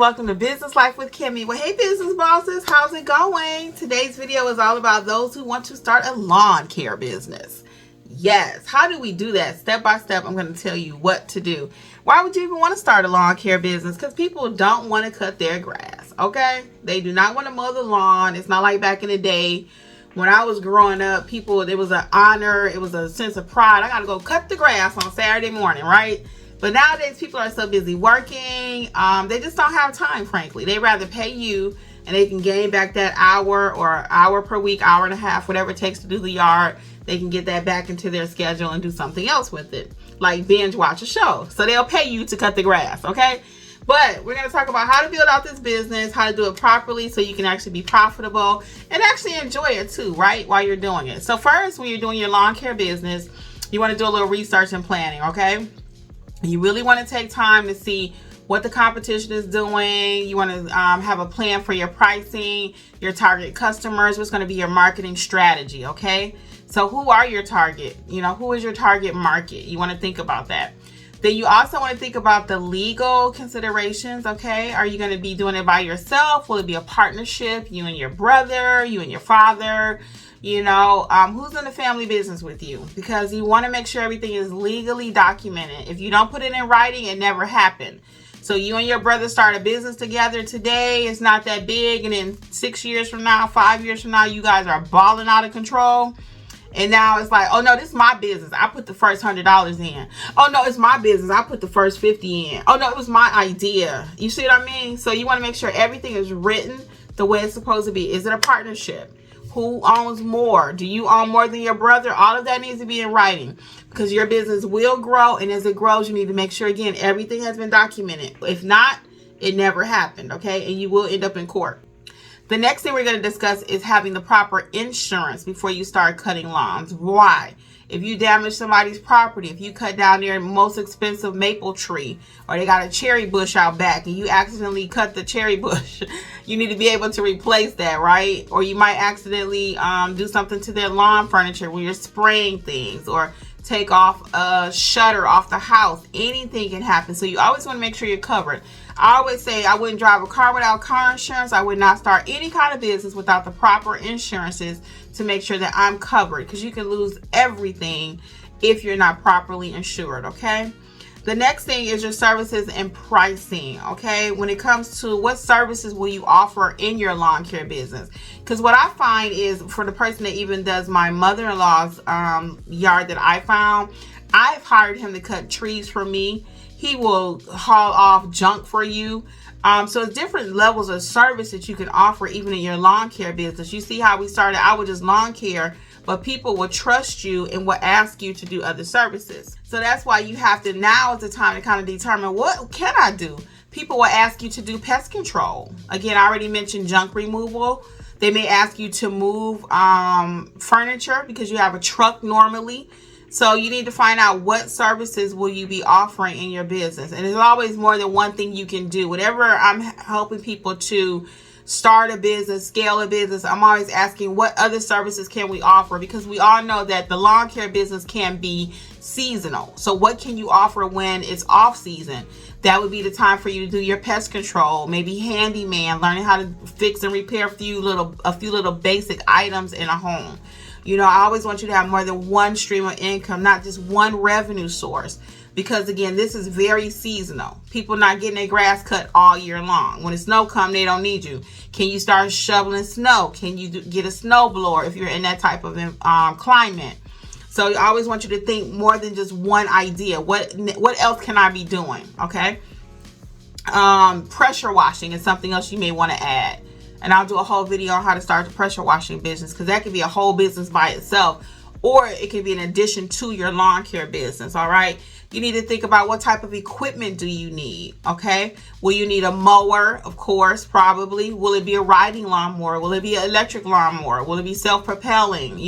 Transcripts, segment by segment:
welcome to Business Life with Kimmi. Well, hey business bosses, how's it going? Today's video is all about those who want to start a lawn care business. Yes, how do we do that? Step by step, I'm going to tell you what to do. Why would you even want to start a lawn care business? Because people don't want to cut their grass, okay? They do not want to mow the lawn. It's not like back in the day when I was growing up, it was an honor, it was a sense of pride. I got to go cut the grass on Saturday morning, right? But nowadays, people are so busy working, they just don't have time, frankly. They'd rather pay you, and they can gain back that hour or hour per week, hour and a half, whatever it takes to do the yard. They can get that back into their schedule and do something else with it, like binge watch a show. So they'll pay you to cut the grass, okay? But we're going to talk about how to build out this business, how to do it properly so you can actually be profitable and actually enjoy it too, right, while you're doing it. So first, when you're doing your lawn care business, you want to do a little research and planning, okay? You really want to take time to see what the competition is doing. You want to have a plan for your pricing, your target customers, what's going to be your marketing strategy, okay? So who are your target? Who is your target market? You want to think about that. Then you also want to think about the legal considerations, okay? Are you going to be doing it by yourself? Will it be a partnership? You and your brother, you and your father? Who's in the family business with you? Because you want to make sure everything is legally documented. If you don't put it in writing, it never happened. So you and your brother start a business together today. It's not that big. And then 6 years from now, 5 years from now, you guys are balling out of control. And now it's like, oh no, this is my business. I put the first $100 in. Oh no, it's my business. I put the first 50 in. Oh no, it was my idea. You see what I mean? So you want to make sure everything is written the way it's supposed to be. Is it a partnership? Who owns more? Do you own more than your brother? All of that needs to be in writing because your business will grow. And as it grows, you need to make sure, again, everything has been documented. If not, it never happened, okay? And you will end up in court. The next thing we're going to discuss is having the proper insurance before you start cutting lawns. Why? If you damage somebody's property, if you cut down their most expensive maple tree, or they got a cherry bush out back and you accidentally cut the cherry bush, you need to be able to replace that, right? Or you might accidentally do something to their lawn furniture when you're spraying things, or take off a shutter off the house. Anything can happen. So you always want to make sure you're covered. I always say I wouldn't drive a car without car insurance. I would not start any kind of business without the proper insurances to make sure that I'm covered, because you can lose everything if you're not properly insured, okay? The next thing is your services and pricing, okay? When it comes to what services will you offer in your lawn care business? Because what I find is, for the person that even does my mother-in-law's yard that I found, I've hired him to cut trees for me. He will haul off junk for you. So it's different levels of service that you can offer even in your lawn care business. You see how we started out with just lawn care, but people will trust you and will ask you to do other services. So that's why you have to, now is the time to kind of determine, what can I do? People will ask you to do pest control. Again, I already mentioned junk removal. They may ask you to move furniture because you have a truck normally. So you need to find out what services will you be offering in your business. And there's always more than one thing you can do. Whatever I'm helping people to start a business, scale a business, I'm always asking what other services can we offer, because we all know that the lawn care business can be seasonal. So what can you offer when it's off season? That would be the time for you to do your pest control, maybe handyman, learning how to fix and repair a few little basic items in a home. I always want you to have more than one stream of income, not just one revenue source. Because again, this is very seasonal. People not getting their grass cut all year long. When the snow comes, they don't need you. Can you start shoveling snow? Can you get a snow blower if you're in that type of climate? So I always want you to think more than just one idea. What else can I be doing? Okay. Pressure washing is something else you may want to add. And I'll do a whole video on how to start the pressure washing business, because that could be a whole business by itself, or it can be an addition to your lawn care business. All right. You need to think about what type of equipment do you need. Okay. Will you need a mower? Of course, probably. Will it be a riding lawnmower? Will it be an electric lawnmower? Will it be self-propelling?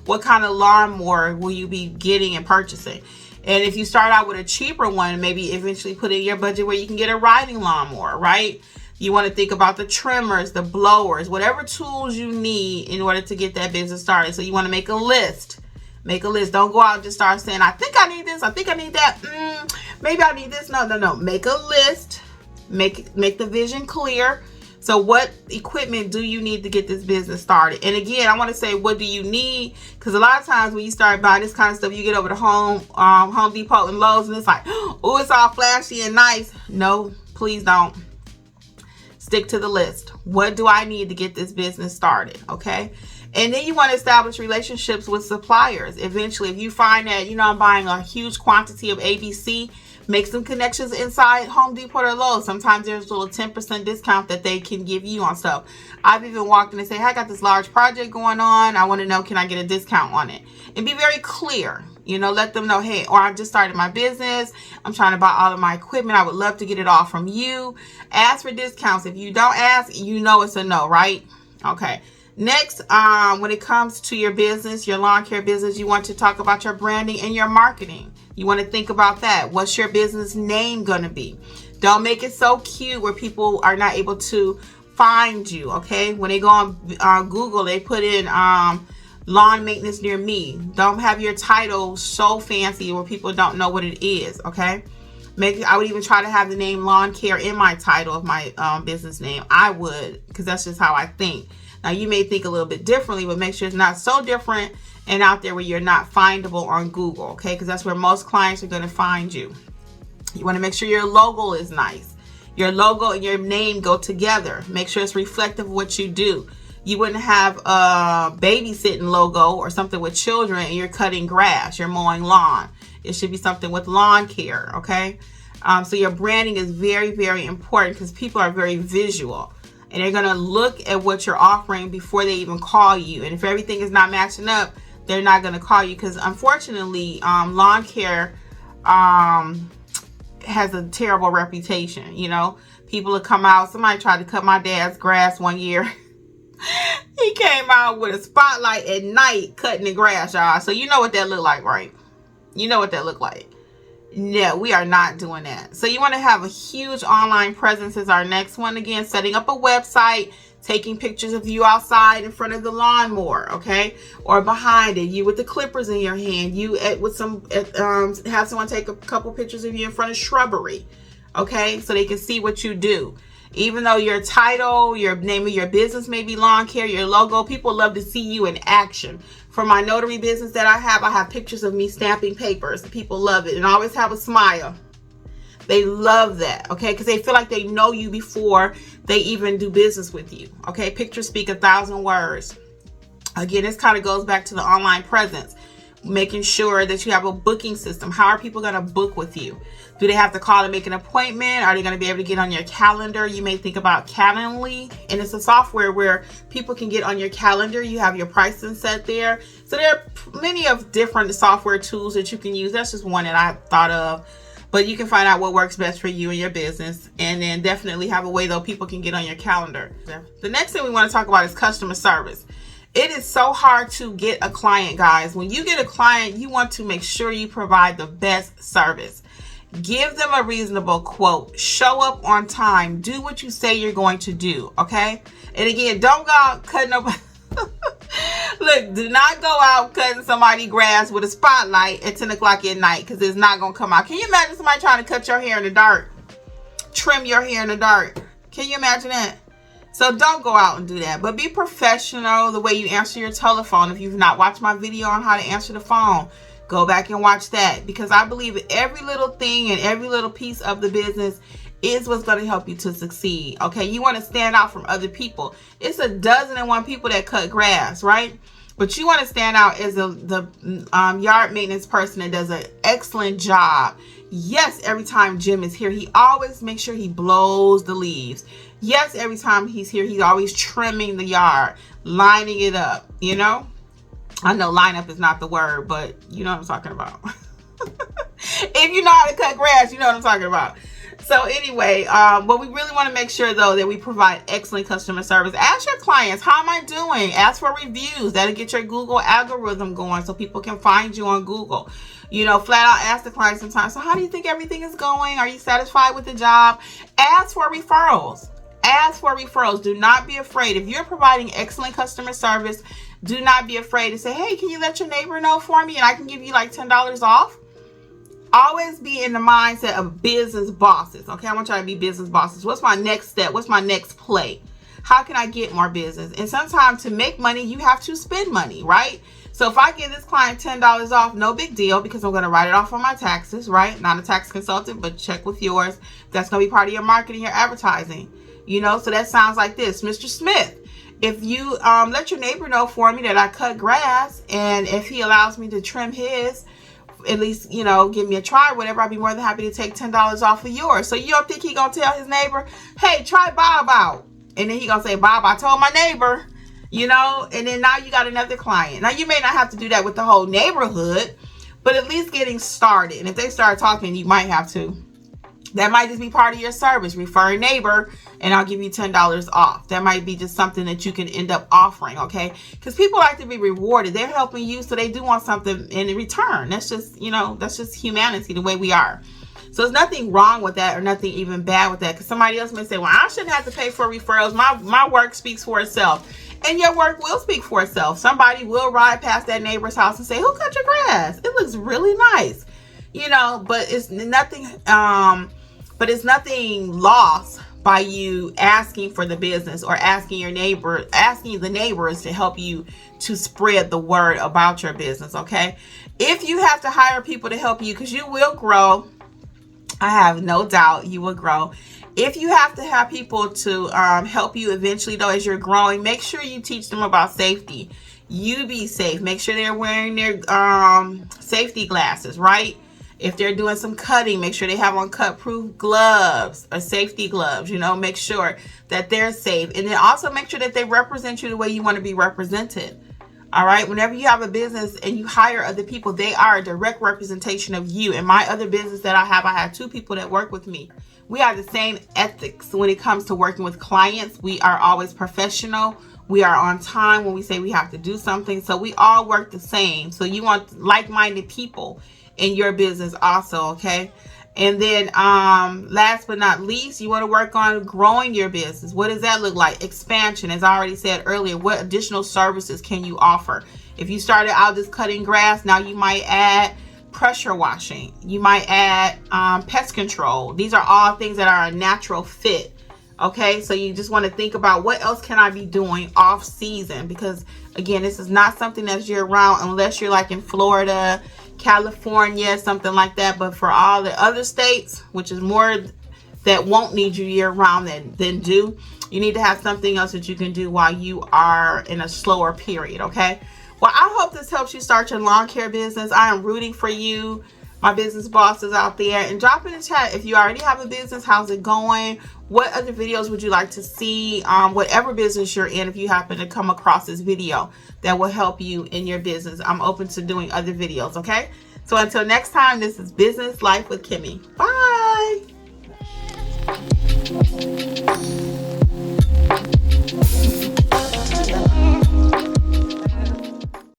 What kind of lawnmower will you be getting and purchasing? And if you start out with a cheaper one, maybe eventually put in your budget where you can get a riding lawnmower, right? You want to think about the trimmers, the blowers, whatever tools you need in order to get that business started. So you want to make a list. Make a list. Don't go out and just start saying, I think I need this. I think I need that. Maybe I need this. No. Make a list. Make the vision clear. So what equipment do you need to get this business started? And again, I want to say, what do you need? Because a lot of times when you start buying this kind of stuff, you get over to Home Depot and Lowe's, and it's like, oh, it's all flashy and nice. No, please don't. Stick to the list. What do I need to get this business started? Okay. And then you want to establish relationships with suppliers. Eventually, if you find that, I'm buying a huge quantity of ABC, make some connections inside Home Depot or Lowe's. Sometimes there's a little 10% discount that they can give you on stuff. I've even walked in and say, hey, I got this large project going on. I want to know, can I get a discount on it? And be very clear. Let them know, hey, or I just started my business. I'm trying to buy all of my equipment. I would love to get it all from you. Ask for discounts. If you don't ask, it's a no, right? Okay. Next, when it comes to your business, your lawn care business, you want to talk about your branding and your marketing. You want to think about that. What's your business name going to be? Don't make it so cute where people are not able to find you, okay? When they go on Google, they put in lawn maintenance near me. Don't have your title so fancy where people don't know what it is, okay? I would even try to have the name lawn care in my title of my business name. I would, because that's just how I think. Now, you may think a little bit differently, but make sure it's not so different and out there where you're not findable on Google, okay? Because that's where most clients are going to find you. You want to make sure your logo is nice. Your logo and your name go together. Make sure it's reflective of what you do. You wouldn't have a babysitting logo or something with children and you're cutting grass, you're mowing lawn. It should be something with lawn care, okay? So your branding is very, very important because people are very visual. And they're going to look at what you're offering before they even call you. And if everything is not matching up, they're not going to call you. Because unfortunately, lawn care has a terrible reputation. People will come out. Somebody tried to cut my dad's grass one year. He came out with a spotlight at night cutting the grass, y'all. So you know what that looked like, right? You know what that looked like. No, we are not doing that. So you want to have a huge online presence is our next one. Again, setting up a website, taking pictures of you outside in front of the lawnmower, okay? Or behind it, you with the clippers in your hand, have someone take a couple pictures of you in front of shrubbery, okay? So they can see what you do. Even though your title, your name of your business may be lawn care, your logo, people love to see you in action. For my notary business that I have pictures of me stamping papers. People love it. And I always have a smile. They love that, okay? Because they feel like they know you before they even do business with you, okay? Pictures speak 1,000 words. Again, this kind of goes back to the online presence. Making sure that you have a booking system. How are people going to book with you? Do they have to call and make an appointment? Are they going to be able to get on your calendar? You may think about Calendly, and it's a software where people can get on your calendar. You have your pricing set there. So there are many of different software tools that you can use. That's just one that I thought of. But you can find out what works best for you and your business. And then definitely have a way though people can get on your calendar. The next thing we want to talk about is customer service. It is so hard to get a client, guys. When you get a client, you want to make sure you provide the best service. Give them a reasonable quote. Show up on time. Do what you say you're going to do, okay? And again, don't go out cutting nobody. Look, do not go out cutting somebody's grass with a spotlight at 10 o'clock at night because it's not going to come out. Can you imagine somebody trying to cut your hair in the dark? Trim your hair in the dark. Can you imagine that? So don't go out and do that, but be professional the way you answer your telephone. If you've not watched my video on how to answer the phone, go back and watch that, because I believe every little thing and every little piece of the business is what's going to help you to succeed. Okay, you want to stand out from other people. It's 1,001 people that cut grass, right? But you want to stand out as the yard maintenance person that does an excellent job. Yes, every time Jim is here, he always makes sure he blows the leaves. Yes, every time he's here, he's always trimming the yard, lining it up, you know? I know line up is not the word, but you know what I'm talking about. If you know how to cut grass, you know what I'm talking about. So anyway, but we really want to make sure though that we provide excellent customer service. Ask your clients, how am I doing? Ask for reviews. That'll get your Google algorithm going so people can find you on Google. You know, flat out ask the client sometimes, so how do you think everything is going? Are you satisfied with the job? Ask for referrals. Ask for referrals. Do not be afraid. If you're providing excellent customer service, do not be afraid to say, hey, can you let your neighbor know for me and I can give you like $10 off? Always be in the mindset of business bosses. Okay, I want y'all to be business bosses. What's my next step? What's my next play? How can I get more business? And sometimes to make money, you have to spend money, right? So if I give this client $10 off, no big deal, because I'm going to write it off on my taxes, right? Not a tax consultant, but check with yours. That's going to be part of your marketing, your advertising. You know, so that sounds like this. Mr. Smith, if you let your neighbor know for me that I cut grass, and if he allows me to trim his, at least, you know, give me a try, whatever, I'll be more than happy to take $10 off of yours. So you don't think he going to tell his neighbor, hey, try Bob out. And then he going to say, Bob, I told my neighbor. You know, and then now you got another client. Now you may not have to do that with the whole neighborhood, but at least getting started. And if they start talking, you might have to. That might just be part of your service. Refer a neighbor and I'll give you $10 off. That might be just something that you can end up offering, okay? Because people like to be rewarded. They're helping you, so they do want something in return. That's just, you know, that's just humanity, the way we are. So there's nothing wrong with that or nothing even bad with that. Because somebody else may say, well, I shouldn't have to pay for referrals. My work speaks for itself. And your work will speak for itself. Somebody will ride past that neighbor's house and say, who cut your grass? It looks really nice. You know, but it's nothing lost by you asking for the business or asking the neighbors to help you to spread the word about your business, okay? If you have to hire people to help you, because you will grow, I have no doubt you will grow. If you have to have people to help you eventually, though, as you're growing, make sure you teach them about safety. You be safe. Make sure they're wearing their safety glasses, right? If they're doing some cutting, make sure they have on cut-proof gloves or safety gloves. You know, make sure that they're safe. And then also make sure that they represent you the way you want to be represented. All right. Whenever you have a business and you hire other people, they are a direct representation of you. In my other business that I have 2 people that work with me. We have the same ethics when it comes to working with clients. We are always professional. We are on time when we say we have to do something. So we all work the same. So you want like-minded people in your business also, okay? And then last but not least, you want to work on growing your business. What does that look like? Expansion. As I already said earlier, what additional services can you offer? If you started out just cutting grass, now you might add pressure washing. You might add pest control. These are all things that are a natural fit. Okay, so you just want to think about what else can I be doing off season? Because again, this is not something that's year round unless you're like in Florida, California, something like that. But for all the other states, which is more that won't need you year round than do, you need to have something else that you can do while you are in a slower period. Okay. Well, I hope this helps you start your lawn care business. I am rooting for you, my business bosses out there. And drop in the chat if you already have a business, how's it going? What other videos would you like to see? Whatever business you're in, if you happen to come across this video that will help you in your business, I'm open to doing other videos, okay? So until next time, this is Business Life with Kimmi. Bye.